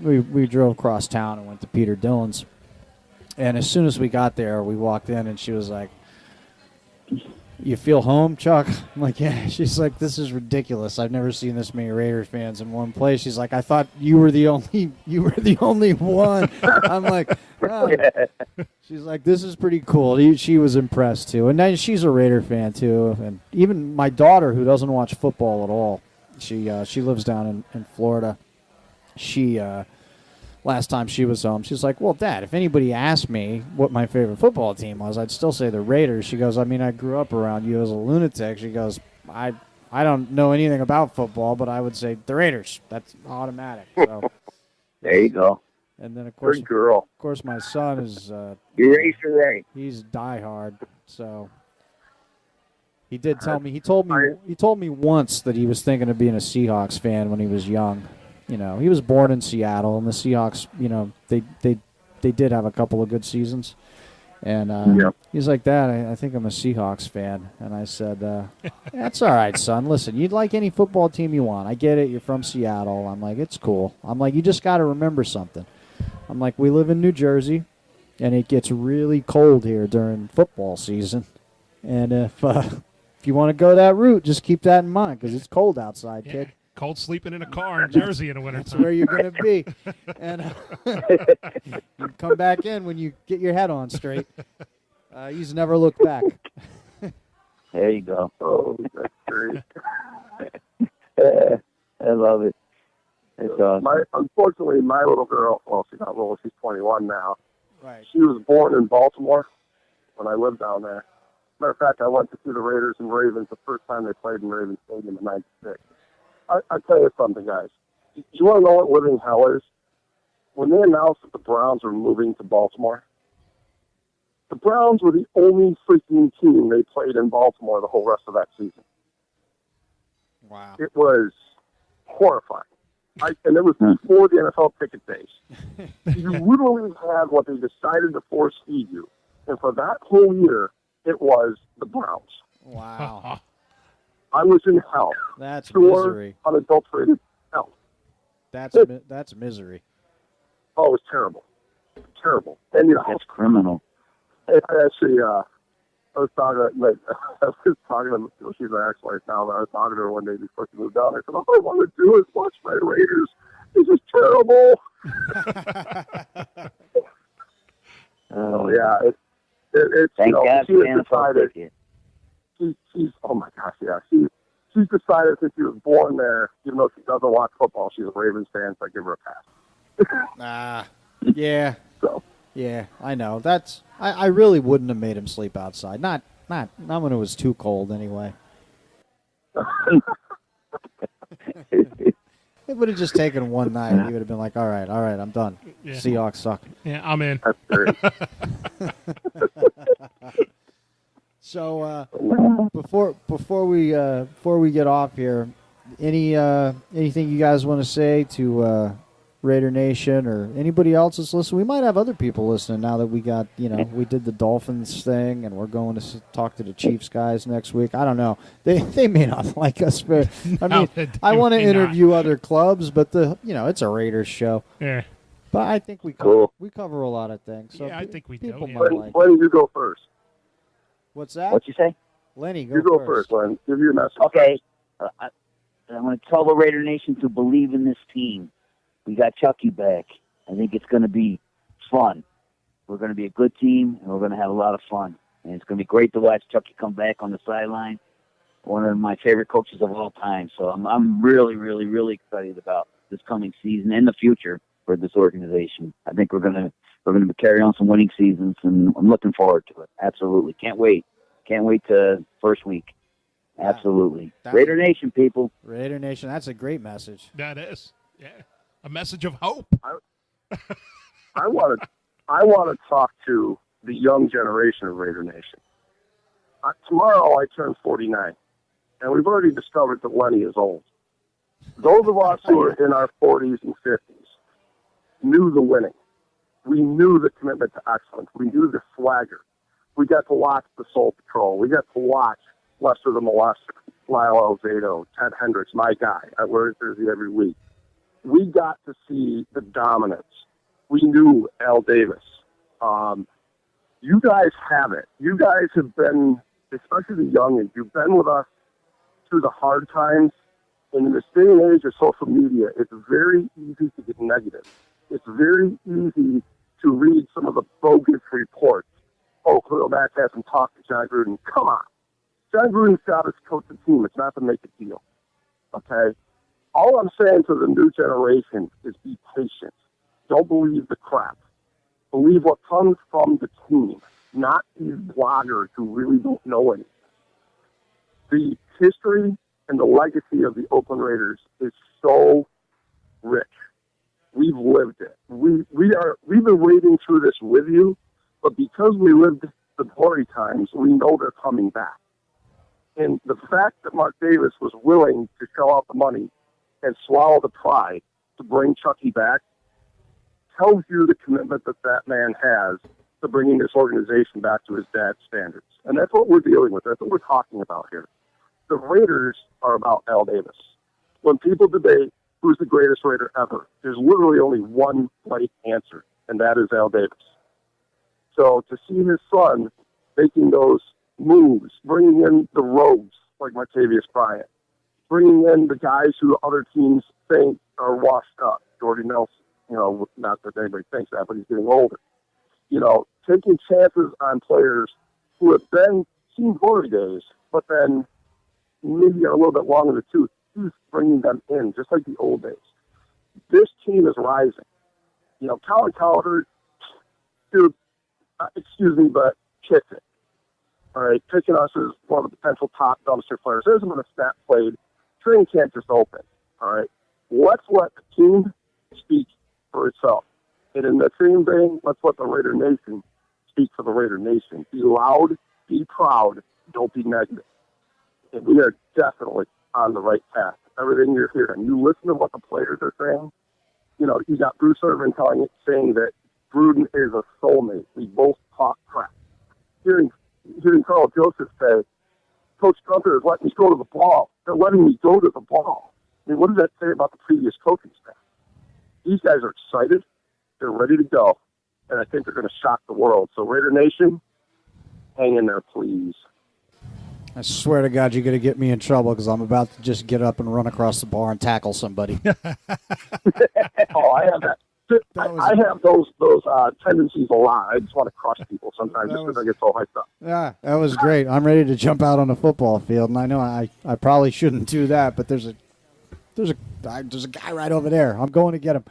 we drove across town and went to Peter Dillon's. And as soon as we got there, we walked in, and she was like, "You feel home, Chuck?" I'm like, "Yeah." She's like, "This is ridiculous. I've never seen this many Raiders fans in one place." She's like, "I thought you were the only one." I'm like, "Oh." She's like, "This is pretty cool." She was impressed too, and then she's a Raider fan too. And even my daughter, who doesn't watch football at all, she lives down in Florida. She last time she was home, she's like, "Well, Dad, if anybody asked me what my favorite football team was, I'd still say the Raiders." She goes, "I mean, I grew up around you as a lunatic." She goes, I don't know anything about football, but I would say the Raiders. That's automatic." So there you go. And then, of course, my son is you're right. He's diehard, so He did tell me. He told me once that he was thinking of being a Seahawks fan when he was young. You know, he was born in Seattle, and the Seahawks, you know, they did have a couple of good seasons. And he's like, Dad, I think I'm a Seahawks fan. And I said, that's all right, son. Listen, you'd like any football team you want. I get it. You're from Seattle. I'm like, it's cool. I'm like, you just got to remember something. I'm like, we live in New Jersey, and it gets really cold here during football season. And if you want to go that route, just keep that in mind because it's cold outside, kid. Cold sleeping in a car in Jersey in the winter. That's where you're going to be. And you come back in when you get your head on straight. You just never look back. There you go. Oh, that's great. I love it. It's awesome. Unfortunately, my little girl, well, she's not little, she's 21 now. Right. She was born in Baltimore when I lived down there. Matter of fact, I went to see the Raiders and Ravens the first time they played in Ravens Stadium in '96. I tell you something, guys. You want to know what living hell is? When they announced that the Browns were moving to Baltimore, the Browns were the only freaking team they played in Baltimore the whole rest of that season. Wow. It was horrifying. And it was before the NFL ticket days. You literally had what they decided to force feed you. And for that whole year, it was the Browns. Wow. I was in hell. That's pure, misery. Unadulterated hell. That's misery. Oh, it was terrible. Terrible. And, you know, That's criminal. I actually, I was talking to, she's my ex-wife now, but I was talking to her one day before she moved down. I said, all I want to do is watch my Raiders. This is terrible. Oh, yeah. It's Thank you know, God she for has decided, she's oh my gosh, yeah. She's decided since she was born there, even though she doesn't watch football, she's a Ravens fan, so I give her a pass. Yeah. So. Yeah, I know. I really wouldn't have made him sleep outside. Not when it was too cold anyway. It would have just taken one night. He would have been like, all right, I'm done. Yeah. Seahawks suck. Yeah, I'm in. That's great. So before we get off here, anything you guys want to say to Raider Nation or anybody else that's listening? We might have other people listening now that we got, we did the Dolphins thing and we're going to talk to the Chiefs guys next week. I don't know. They may not like us, but I want to interview other clubs, but it's a Raiders show. Yeah. But I think we cover a lot of things. So yeah, I think we do. Lenny, you go first. What's that? What'd you say? Lenny, you go first, Len. Give you a message. Okay. I'm going to tell the Raider Nation to believe in this team. We got Chucky back. I think it's going to be fun. We're going to be a good team, and we're going to have a lot of fun. And it's going to be great to watch Chucky come back on the sideline. One of my favorite coaches of all time. So I'm really, really, really excited about this coming season and the future for this organization. I think we're going to carry on some winning seasons, and I'm looking forward to it. Absolutely. Can't wait. Can't wait to first week. Absolutely. Raider Nation, people. Raider Nation. That's a great message. That is. Yeah. A message of hope. I want to talk to the young generation of Raider Nation. Tomorrow I turn 49, and we've already discovered that Lenny is old. Those of us who are in our 40s and 50s knew the winning. We knew the commitment to excellence. We knew the swagger. We got to watch the Soul Patrol. We got to watch Lester the Molester, Lyle Alzado, Ted Hendricks, my guy. I wear his jersey every week. We got to see the dominance. We knew Al Davis. You guys have it. You guys have been, especially the youngins, you've been with us through the hard times. And in this day and age of social media, it's very easy to get negative. It's very easy to read some of the bogus reports. Oh, Khalil Mack hasn't talked to John Gruden. Come on. John Gruden's job is to coach the team. It's not to make a deal. Okay? All I'm saying to the new generation is be patient. Don't believe the crap. Believe what comes from the team, not these bloggers who really don't know anything. The history and the legacy of the Oakland Raiders is so rich. We've lived it. We've been wading through this with you, but because we lived the glory times, we know they're coming back. And the fact that Mark Davis was willing to shell out the money and swallow the pride to bring Chucky back tells you the commitment that that man has to bringing this organization back to his dad's standards. And that's what we're dealing with. That's what we're talking about here. The Raiders are about Al Davis. When people debate who's the greatest Raider ever, there's literally only one right answer, and that is Al Davis. So to see his son making those moves, bringing in the rogues like Martavius Bryant, bringing in the guys who other teams think are washed up, Jordy Nelson, not that anybody thinks that, but he's getting older. Taking chances on players who have been seen glory days, but then maybe are a little bit long in the tooth. He's bringing them in, just like the old days. This team is rising. Colin Cowherd, dude, excuse me, but kicks it. All right, picking us as one of the potential top dumpster players. There isn't a snap played. Training camp just open. All right, let's let the team speak for itself. And in the same vein, let's let the Raider Nation speak for the Raider Nation. Be loud, be proud, don't be negative. And we are definitely on the right path. Everything you're hearing, you listen to what the players are saying. You got Bruce Irvin saying that Gruden is a soulmate. We both talk crap. Hearing Carl Joseph say, Coach Gunther is letting me go to the ball. They're letting me go to the ball. I mean, what does that say about the previous coaching staff? These guys are excited. They're ready to go. And I think they're going to shock the world. So, Raider Nation, hang in there, please. I swear to God, you're going to get me in trouble because I'm about to just get up and run across the bar and tackle somebody. Oh, I have that. I have those tendencies a lot. I just want to crush people sometimes just because I get so hyped up. Yeah, that was great. I'm ready to jump out on the football field, and I know I probably shouldn't do that, but there's a guy right over there. I'm going to get him.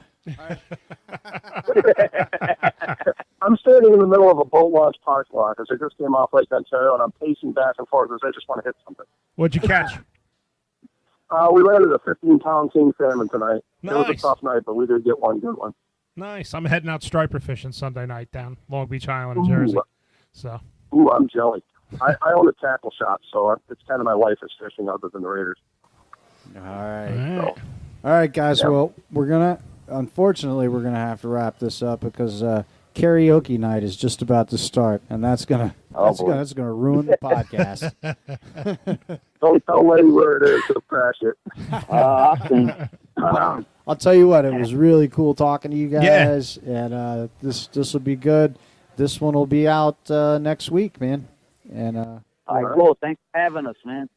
I'm standing in the middle of a boat launch parking lot because I just came off Lake Ontario, and I'm pacing back and forth because I just want to hit something. What'd you catch? We landed a 15-pound king salmon tonight. Nice. It was a tough night, but we did get one good one. Nice. I'm heading out striper fishing Sunday night down Long Beach Island in Jersey. So. Ooh, I'm jelly. I own a tackle shop, so it's kind of my life is fishing other than the Raiders. All right. All right, guys. Yeah. Well, unfortunately, we're going to have to wrap this up because karaoke night is just about to start, and that's gonna ruin the podcast. Don't tell Lenny where it is. He'll crash it. I'll tell you what, it was really cool talking to you guys, and this will be good. This one will be out next week, man. And all right, cool. Thanks for having us, man.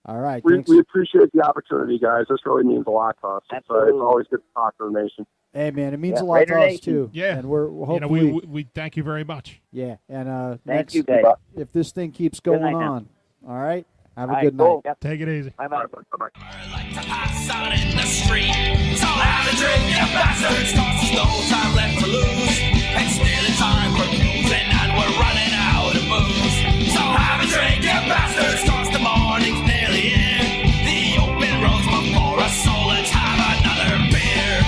All right, we appreciate the opportunity, guys. This really means a lot to us. It's always good to talk to the nation. Hey, man, it means a lot to us too. Yeah, and we're hopefully we thank you very much. Yeah, and thank you, guys. If this thing keeps going on, all right. Have a good night. Yep. Take it easy. Bye-bye. Bye-bye. Like to pass out in the street. So have a drink, you bastards, 'cause there's no time left to lose. It's nearly time for closing and we're running out of booze. So have a drink, you bastards, 'cause the morning's nearly in. The open road's before us, so let's have another beer.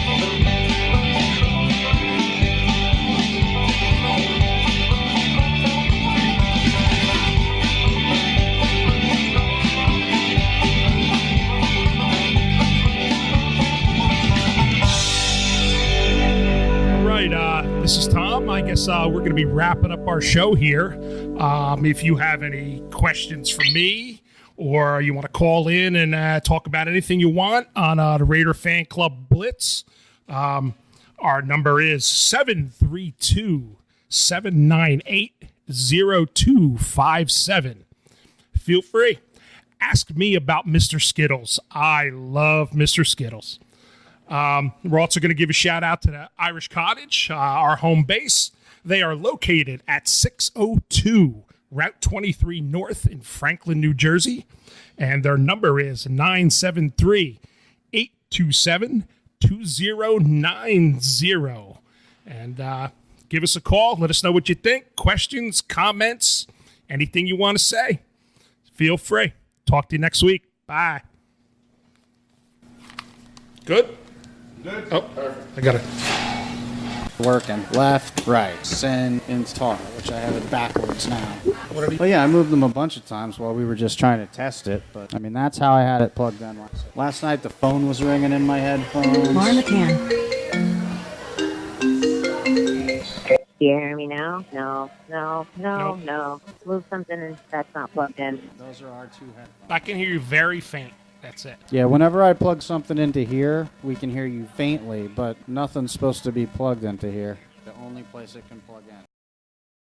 This is Tom. I guess we're going to be wrapping up our show here. If you have any questions for me or you want to call in and talk about anything you want on the Raider Fan Club Blitz, our number is 732-798-0257. Feel free. Ask me about Mr. Skittles. I love Mr. Skittles. We're also going to give a shout out to the Irish Cottage, our home base. They are located at 602 Route 23 North in Franklin, New Jersey. And their number is 973-827-2090. And give us a call. Let us know what you think. Questions, comments, anything you want to say. Feel free. Talk to you next week. Bye. Good? Good. Oh, perfect. I got it. Working left, right, send into target, which I have it backwards now. What did he? Well, yeah, I moved them a bunch of times while we were just trying to test it. But, I mean, that's how I had it plugged in. Last night, the phone was ringing in my headphones. More McCann. Do you hear me now? No. Nope. Move something and that's not plugged in. Those are our two headphones. I can hear you very faint. That's it. Yeah, whenever I plug something into here, we can hear you faintly, but nothing's supposed to be plugged into here. The only place it can plug in.